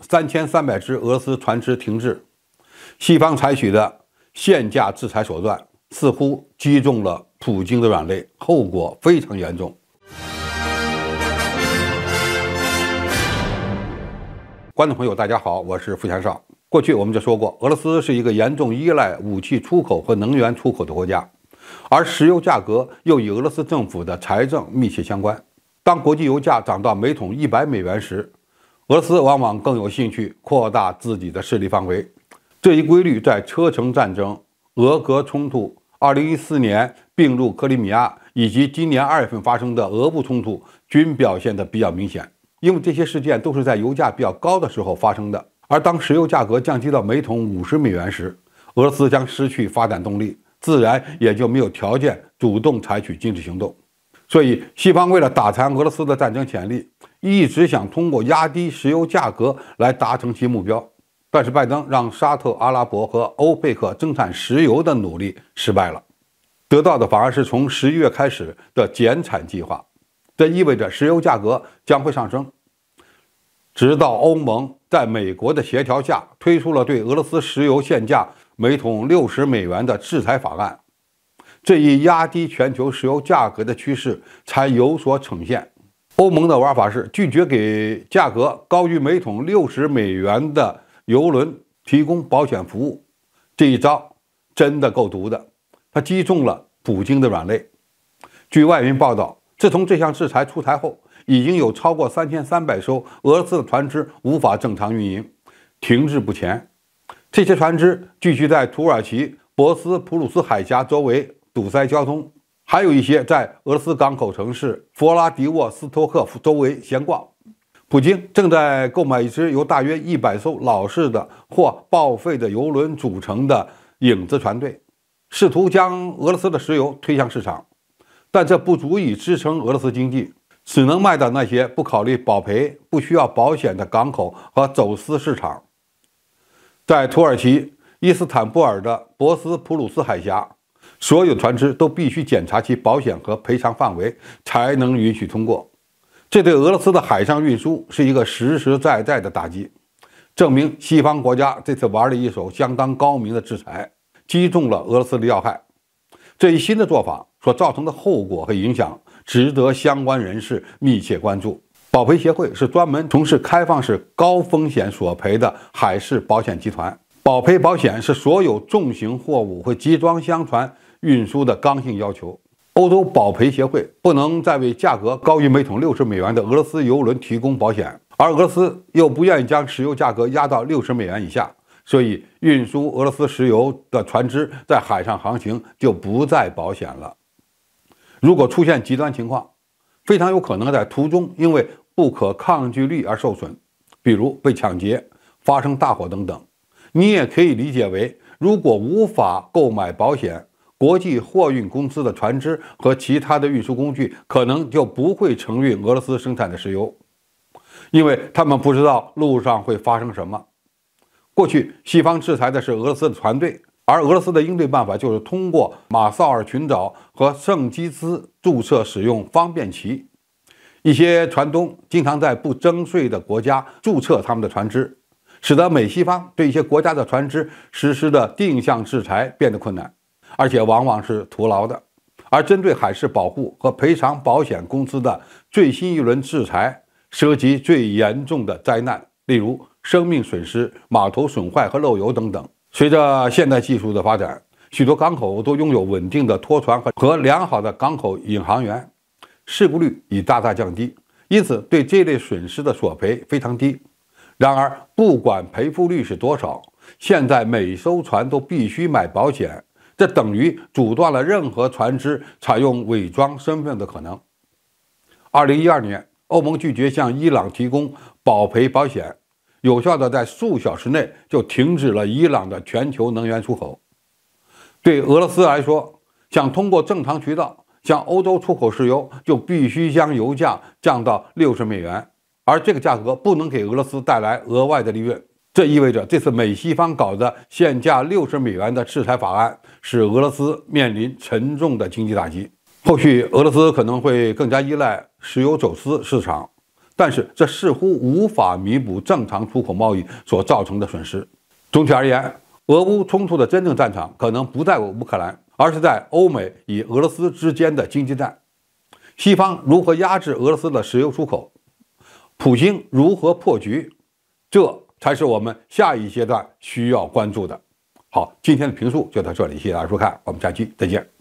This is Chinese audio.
3300只俄罗斯船只停滞。西方采取的限价制裁手段似乎击中了普京的软肋，后果非常严重。观众朋友，大家好，我是付强少。过去我们就说过，俄罗斯是一个严重依赖武器出口和能源出口的国家，而石油价格又与俄罗斯政府的财政密切相关。当国际油价涨到每桶100美元时，俄罗斯往往更有兴趣扩大自己的势力范围。这一规律在车臣战争、俄格冲突、2014年并入克里米亚以及今年2月份发生的俄乌冲突均表现得比较明显。因为这些事件都是在油价比较高的时候发生的，而当石油价格降低到每桶50美元时，俄罗斯将失去发展动力，自然也就没有条件主动采取军事行动。所以，西方为了打残俄罗斯的战争潜力，一直想通过压低石油价格来达成其目标。但是，拜登让沙特阿拉伯和欧佩克增产石油的努力失败了，得到的反而是从11月开始的减产计划。这意味着石油价格将会上升，直到欧盟在美国的协调下推出了对俄罗斯石油限价每桶60美元的制裁法案，这一压低全球石油价格的趋势才有所呈现。欧盟的玩法是拒绝给价格高于每桶60美元的油轮提供保险服务，这一招真的够毒的，它击中了普京的软肋。据外媒报道，自从这项制裁出台后，已经有超过3300艘俄罗斯的船只无法正常运营，停滞不前。这些船只聚集在土耳其博斯普鲁斯海峡周围，堵塞交通，还有一些在俄罗斯港口城市弗拉迪沃斯托克周围闲逛。普京正在购买一支由大约100艘老式的或报废的油轮组成的影子船队，试图将俄罗斯的石油推向市场。但这不足以支撑俄罗斯经济，只能卖到那些不考虑保赔、不需要保险的港口和走私市场。在土耳其伊斯坦布尔的博斯普鲁斯海峡，所有船只都必须检查其保险和赔偿范围，才能允许通过。这对俄罗斯的海上运输是一个实实在在的打击，证明西方国家这次玩了一手相当高明的制裁，击中了俄罗斯的要害。这一新的做法所造成的后果和影响，值得相关人士密切关注。保赔协会是专门从事开放式高风险索赔的海事保险集团。保赔保险是所有重型货物和集装箱船运输的刚性要求。欧洲保赔协会不能再为价格高于每桶60美元的俄罗斯油轮提供保险，而俄罗斯又不愿意将石油价格压到60美元以下，所以运输俄罗斯石油的船只在海上航行就不再保险了。如果出现极端情况，非常有可能在途中因为不可抗拒力而受损，比如被抢劫、发生大火等等。你也可以理解为，如果无法购买保险，国际货运公司的船只和其他的运输工具可能就不会承运俄罗斯生产的石油，因为他们不知道路上会发生什么。过去西方制裁的是俄罗斯的船队，而俄罗斯的应对办法就是通过马绍尔群岛和圣基兹注册使用方便旗。一些船东经常在不征税的国家注册他们的船只，使得美西方对一些国家的船只实施的定向制裁变得困难，而且往往是徒劳的。而针对海事保护和赔偿保险公司的最新一轮制裁，涉及最严重的灾难，例如生命损失、码头损坏和漏油等等。随着现代技术的发展，许多港口都拥有稳定的拖船和良好的港口引航员，事故率已大大降低，因此对这类损失的索赔非常低。然而，不管赔付率是多少，现在每艘船都必须买保险，这等于阻断了任何船只采用伪装身份的可能。2012年，欧盟拒绝向伊朗提供保赔保险，有效地在数小时内就停止了伊朗的全球能源出口。对俄罗斯来说，想通过正常渠道向欧洲出口石油，就必须将油价降到60美元，而这个价格不能给俄罗斯带来额外的利润。这意味着这次美西方搞的限价60美元的制裁法案，使俄罗斯面临沉重的经济打击。后续俄罗斯可能会更加依赖石油走私市场，但是这似乎无法弥补正常出口贸易所造成的损失。总体而言，俄乌冲突的真正战场可能不在乌克兰，而是在欧美与俄罗斯之间的经济战。西方如何压制俄罗斯的石油出口？普京如何破局？这才是我们下一阶段需要关注的。好，今天的评述就到这里，谢谢大家收看，我们下期再见。